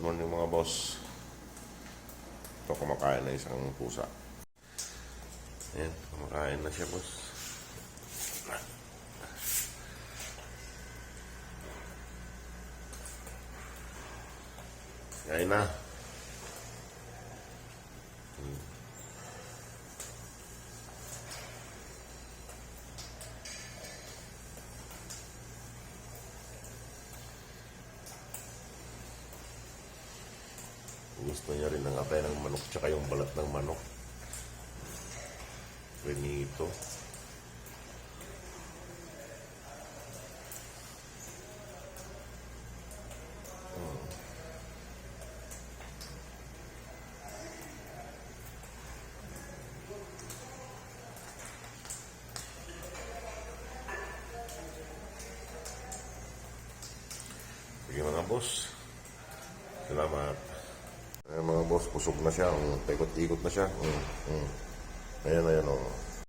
Good morning mga boss. Ito, kumakain na isang pusa. Ayan, kumakain na siya boss. Kain na. Gusto niya rin ng atay ng manok tsaka yung balat ng manok. Benito. Sige mga boss. Salamat. Ayan mga boss, kusog na siya. Paikot-ikot na siya. Ayan, ayan. Oh.